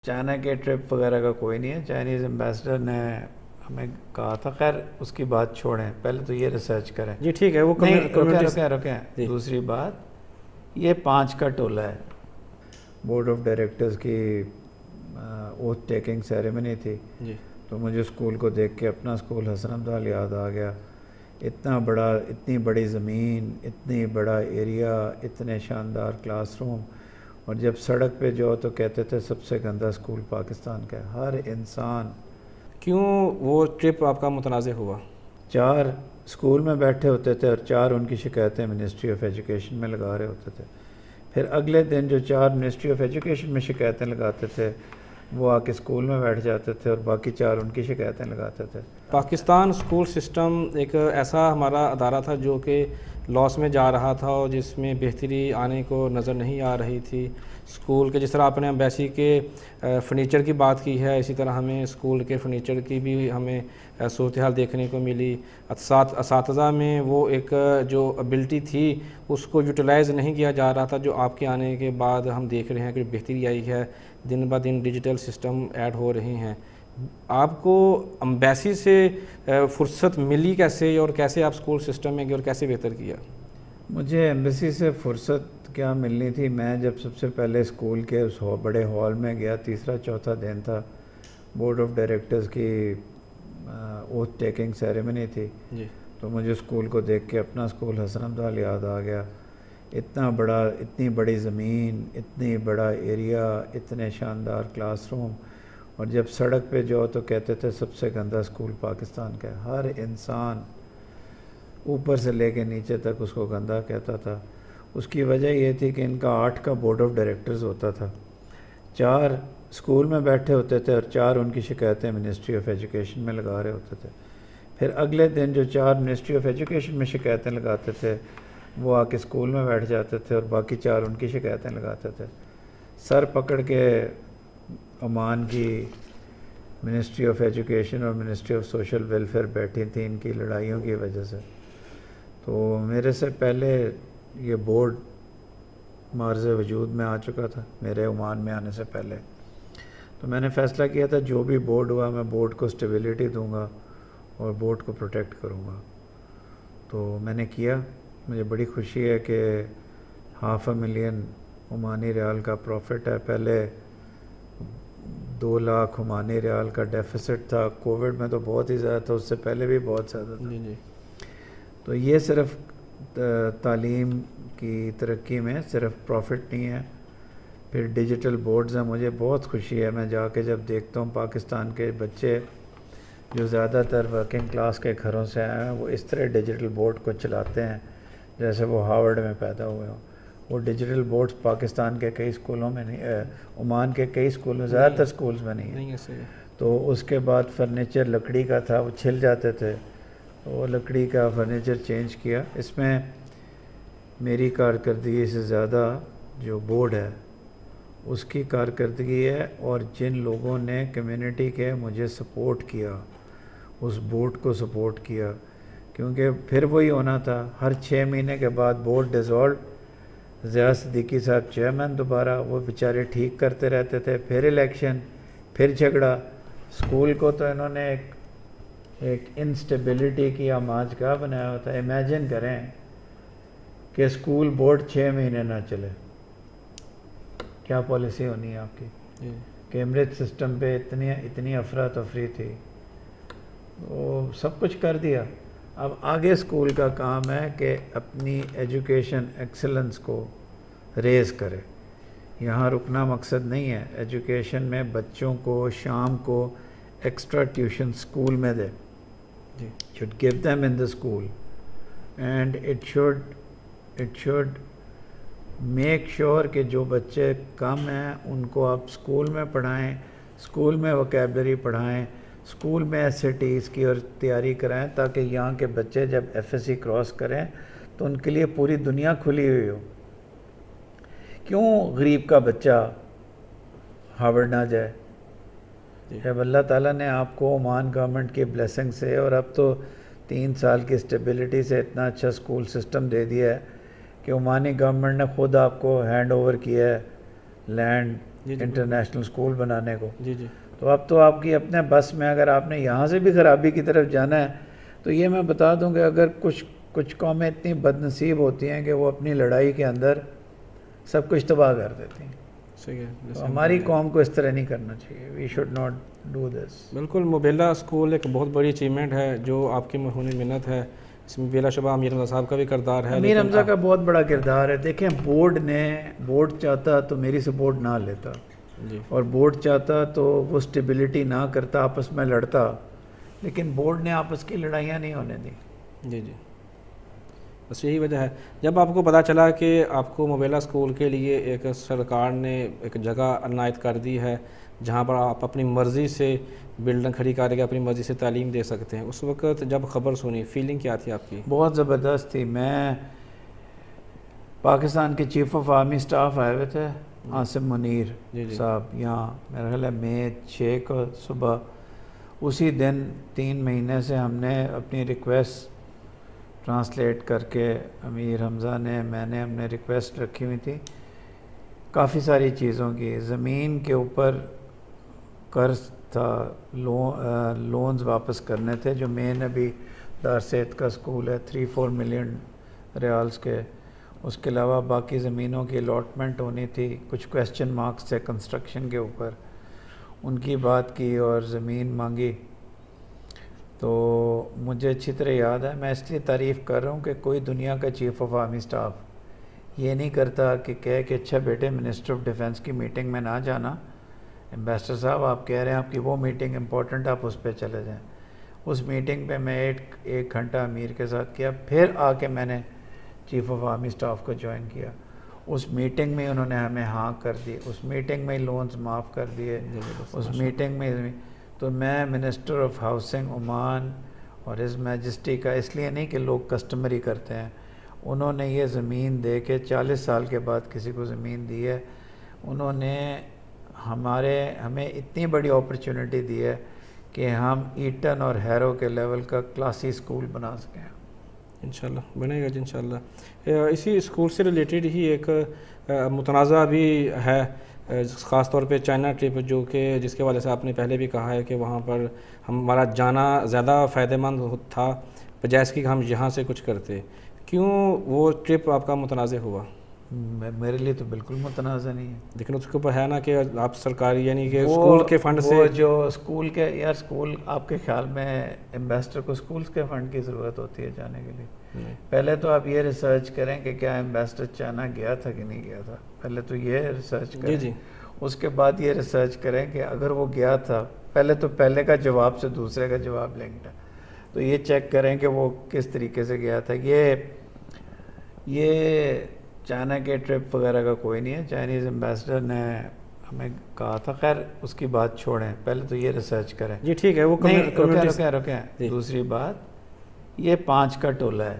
China کے trip وغیرہ کا کوئی نہیں ہے. چائنیز ایمبیسڈر نے ہمیں کہا تھا. خیر اس کی بات چھوڑیں, پہلے تو یہ ریسرچ کریں. جی ٹھیک ہے, وہ رکیں. دوسری بات, یہ 5 کا ٹولہ ہے. بورڈ آف ڈائریکٹرز کی اوتھ ٹیکنگ سیریمنی تھی جی, تو مجھے اسکول کو دیکھ کے اپنا اسکول حسن عبدال یاد آ گیا. اتنا بڑا, اتنی بڑی زمین, اتنی بڑا ایریا, اتنے شاندار کلاس روم, اور جب سڑک پہ جو تو کہتے تھے سب سے گندا اسکول پاکستان کا ہے. ہر انسان. کیوں وہ ٹرپ آپ کا متنازع ہوا؟ 4 اسکول میں بیٹھے ہوتے تھے اور 4 ان کی شکایتیں منسٹری آف ایجوکیشن میں لگا رہے ہوتے تھے. پھر اگلے دن جو 4 منسٹری آف ایجوکیشن میں شکایتیں لگاتے تھے وہ آ کے اسکول میں بیٹھ جاتے تھے اور باقی 4 ان کی شکایتیں لگاتے تھے. پاکستان اسکول سسٹم ایک ایسا ہمارا ادارہ تھا جو کہ لاس میں جا رہا تھا اور جس میں بہتری آنے کو نظر نہیں آ رہی تھی. اسکول کے جس طرح آپ نے ایمبیسی کے فرنیچر کی بات کی ہے, اسی طرح ہمیں اسکول کے فرنیچر کی بھی ہمیں صورتحال دیکھنے کو ملی. اساتذہ میں وہ ایک جو ابیلٹی تھی اس کو یوٹیلائز نہیں کیا جا رہا تھا, جو آپ کے آنے کے بعد ہم دیکھ رہے ہیں کہ بہتری آئی ہے. دن بہ دن ڈیجیٹل سسٹم ایڈ ہو رہے ہیں. آپ کو ایمبیسی سے فرصت ملی کیسے, اور کیسے آپ اسکول سسٹم میں گئے اور کیسے بہتر کیا؟ مجھے ایمبیسی سے فرصت کیا ملنی تھی. میں جب سب سے پہلے اسکول کے اس بڑے ہال میں گیا, تیسرا چوتھا دن تھا, بورڈ آف ڈائریکٹرز کی اوتھ ٹیکنگ سیریمنی تھی جی, تو مجھے اسکول کو دیکھ کے اپنا اسکول حسن عبدال یاد آ گیا. اتنا بڑا, اتنی بڑی زمین, اتنی بڑا ایریا, اتنے شاندار کلاس روم, اور جب سڑک پہ جو تو کہتے تھے سب سے گندا اسکول پاکستان کا ہے. ہر انسان اوپر سے لے کے نیچے تک اس کو گندا کہتا تھا. اس کی وجہ یہ تھی کہ ان کا 8 کا بورڈ آف ڈائریکٹرز ہوتا تھا. 4 اسکول میں بیٹھے ہوتے تھے اور 4 ان کی شکایتیں منسٹری آف ایجوکیشن میں لگا رہے ہوتے تھے. پھر اگلے دن جو 4 منسٹری آف ایجوکیشن میں شکایتیں لگاتے تھے وہ آ کے اسکول میں بیٹھ جاتے تھے اور باقی 4 ان کی شکایتیں لگاتے تھے. سر پکڑ کے عمان کی منسٹری آف ایجوکیشن اور منسٹری آف سوشل ویلفیئر بیٹھی تھیں ان کی لڑائیوں کی وجہ سے. تو میرے سے پہلے یہ بورڈ معرض وجود میں آ چکا تھا, میرے عمان میں آنے سے پہلے. تو میں نے فیصلہ کیا تھا جو بھی بورڈ ہوا میں بورڈ کو اسٹیبلٹی دوں گا اور بورڈ کو پروٹیکٹ کروں گا. تو میں نے کیا. مجھے بڑی خوشی ہے کہ 500,000 عمانی ریال کا پروفٹ ہے. پہلے 2 لاکھ عمانی ریال کا ڈیفیسٹ تھا. کووڈ میں تو بہت ہی زیادہ تھا, اس سے پہلے بھی بہت زیادہ تھا. جی, تو یہ صرف تعلیم کی ترقی میں صرف پروفٹ نہیں ہے. پھر ڈیجیٹل بورڈز ہیں. مجھے بہت خوشی ہے, میں جا کے جب دیکھتا ہوں پاکستان کے بچے جو زیادہ تر ورکنگ کلاس کے گھروں سے آئے ہیں وہ اس طرح ڈیجیٹل بورڈ کو چلاتے ہیں جیسے وہ ہارورڈ میں پیدا ہوئے ہوں. وہ ڈیجیٹل بورڈز پاکستان کے کئی اسکولوں میں نہیں, عمان کے کئی اسکولوں, زیادہ تر اسکولز میں نہیں ہیں. تو اس کے بعد فرنیچر لکڑی کا تھا, وہ چھل جاتے تھے, وہ لکڑی کا فرنیچر چینج کیا. اس میں میری کارکردگی سے زیادہ جو بورڈ ہے اس کی کارکردگی ہے, اور جن لوگوں نے کمیونٹی کے مجھے سپورٹ کیا, اس بورڈ کو سپورٹ کیا, کیونکہ پھر وہی ہونا تھا. ہر 6 مہینے کے بعد بورڈ ڈیزالو, ضیاء صدیقی صاحب چیئرمین دوبارہ, وہ بیچارے ٹھیک کرتے رہتے تھے. پھر الیکشن, پھر جھگڑا. اسکول کو تو انہوں نے ایک انسٹیبلٹی کی آماج کا بنایا ہوتا ہے. امیجن کریں کہ اسکول بورڈ 6 مہینے نہ چلے, کیا پالیسی ہونی ہے آپ کی. کیمبرج سسٹم پہ اتنی افراتفری تھی, وہ سب کچھ کر دیا. اب آگے اسکول کا کام ہے کہ اپنی ایجوکیشن ایکسلنس کو ریز کرے. یہاں رکنا مقصد نہیں ہے. ایجوکیشن میں بچوں کو شام کو ایکسٹرا ٹیوشن اسکول میں دے. should give them in the school, and it should make sure کہ جو بچے کم ہیں ان کو آپ اسکول میں پڑھائیں, اسکول میں ووکیبلری پڑھائیں, اسکول میں SATs کی اور تیاری کرائیں, تاکہ یہاں کے بچے جب FSC کراس کریں تو ان کے لیے پوری دنیا کھلی ہوئی ہو. کیوں غریب کا بچہ ہارورڈ نہ جائے؟ جب اللہ تعالیٰ نے آپ کو عمان گورنمنٹ کی بلیسنگ سے اور اب تو 3 سال کی اسٹیبلٹی سے اتنا اچھا اسکول سسٹم دے دیا ہے کہ عمانی گورنمنٹ نے خود آپ کو ہینڈ اوور کیا ہے لینڈ جی جی انٹرنیشنل اسکول بنانے کو. جی جی تو اب تو آپ کی اپنے بس میں اگر آپ نے یہاں سے بھی خرابی کی طرف جانا ہے تو یہ میں بتا دوں کہ اگر کچھ قومیں اتنی بد نصیب ہوتی ہیں کہ وہ اپنی لڑائی کے اندر سب کچھ تباہ کر دیتی ہیں. صحیح ہے. تو ہماری قوم کو اس طرح نہیں کرنا چاہیے. We should not do this. بالکل مبیلہ اسکول ایک بہت بڑی اچیومنٹ ہے جو آپ کی مرہون منت ہے. اس میں بلا شبہ امیر حمزہ صاحب کا بھی کردار ہے. امیر حمزہ کا بہت بڑا کردار ہے. دیکھیں بورڈ چاہتا تو میری سپورٹ نہ لیتا, جی اور بورڈ چاہتا تو وہ اسٹیبلٹی نہ کرتا, آپس میں لڑتا, لیکن بورڈ نے آپس کی لڑائیاں نہیں ہونے دی. جی جی بس یہی وجہ ہے. جب آپ کو پتہ چلا کہ آپ کو مبیلہ اسکول کے لیے ایک سرکار نے ایک جگہ عنایت کر دی ہے جہاں پر آپ اپنی مرضی سے بلڈنگ کھڑی کر کے اپنی مرضی سے تعلیم دے سکتے ہیں, اس وقت جب خبر سنی فیلنگ کیا تھی آپ کی؟ بہت زبردست تھی. میں پاکستان کے چیف آف آرمی سٹاف آئے ہوئے تھے, عاصم منیر صاحب, یہاں میرا خیال ہے مئی 6 کو صبح. اسی دن 3 مہینے سے ہم نے اپنی ریکویسٹ ٹرانسلیٹ کر کے امیر حمزہ نے, میں نے, ہم نے ریکویسٹ رکھی ہوئی تھی کافی ساری چیزوں کی. زمین کے اوپر قرض تھا, لونز واپس کرنے تھے جو مین ابھی دارسید کا اسکول ہے 3-4 ملین ریالز کے. اس کے علاوہ باقی زمینوں کی الاٹمنٹ ہونی تھی. کچھ کویسچن مارکس تھے کنسٹرکشن کے اوپر, ان کی بات کی اور زمین مانگی. تو مجھے اچھی طرح یاد ہے, میں اس لیے تعریف کر رہا ہوں کہ کوئی دنیا کا چیف آف آرمی سٹاف یہ نہیں کرتا کہ کہے کہ اچھا بیٹے منسٹر آف ڈیفنس کی میٹنگ میں نہ جانا, ایمبیسڈر صاحب آپ کہہ رہے ہیں آپ کی وہ میٹنگ امپورٹنٹ, آپ اس پہ چلے جائیں. اس میٹنگ پہ میں ایک گھنٹہ امیر کے ساتھ کیا, پھر آ کے میں نے چیف آف آرمی سٹاف کو جوائن کیا. اس میٹنگ میں انہوں نے ہمیں ہاں کر دی, اس میٹنگ میں لونز معاف کر دیے, اس میٹنگ میں. تو میں منسٹر آف ہاؤسنگ عمان اور ہز میجسٹی کا اس لیے نہیں کہ لوگ کسٹمری کرتے ہیں, انہوں نے یہ زمین دے کے 40 سال کے بعد کسی کو زمین دی ہے. انہوں نے ہمیں اتنی بڑی اپرچونٹی دی ہے کہ ہم ایٹن اور ہیرو کے لیول کا کلاسی اسکول بنا سکیں. انشاءاللہ بنے گا جی انشاءاللہ. اسی اسکول سے ریلیٹڈ ہی ایک متنازع بھی ہے, خاص طور پہ چائنا ٹرپ, جو کہ جس کے والے سے آپ نے پہلے بھی کہا ہے کہ وہاں پر ہمارا جانا زیادہ فائدہ مند تھا بجائے اس کی کہ ہم یہاں سے کچھ کرتے. کیوں وہ ٹرپ آپ کا متنازع ہوا؟ میرے لیے تو بالکل متنازع نہیں ہے. لیکن اس کے اوپر ہے نا کہ آپ سرکاری یعنی کہ اسکول کے فنڈ سے, وہ جو اسکول کے, یار اسکول آپ کے خیال میں ایمبیسڈر کو اسکولس کے فنڈ کی ضرورت ہوتی ہے جانے کے لیے؟ پہلے تو آپ یہ ریسرچ کریں کہ کیا ایمبیسڈر چائنا گیا تھا کہ نہیں گیا تھا. پہلے تو یہ ریسرچ کریں. جی اس کے بعد یہ ریسرچ کریں کہ اگر وہ گیا تھا, پہلے تو پہلے کا جواب سے دوسرے کا جواب لنکڈ ہے, تو یہ چیک کریں کہ وہ کس طریقے سے گیا تھا. یہ چائنا کے ٹرپ وغیرہ کا کوئی نہیں ہے. چائنیز ایمبیسڈر نے ہمیں کہا تھا. خیر اس کی بات چھوڑیں, پہلے تو یہ ریسرچ کریں. جی ٹھیک ہے. وہ رکیں. دوسری بات, یہ 5 کا ٹولہ ہے,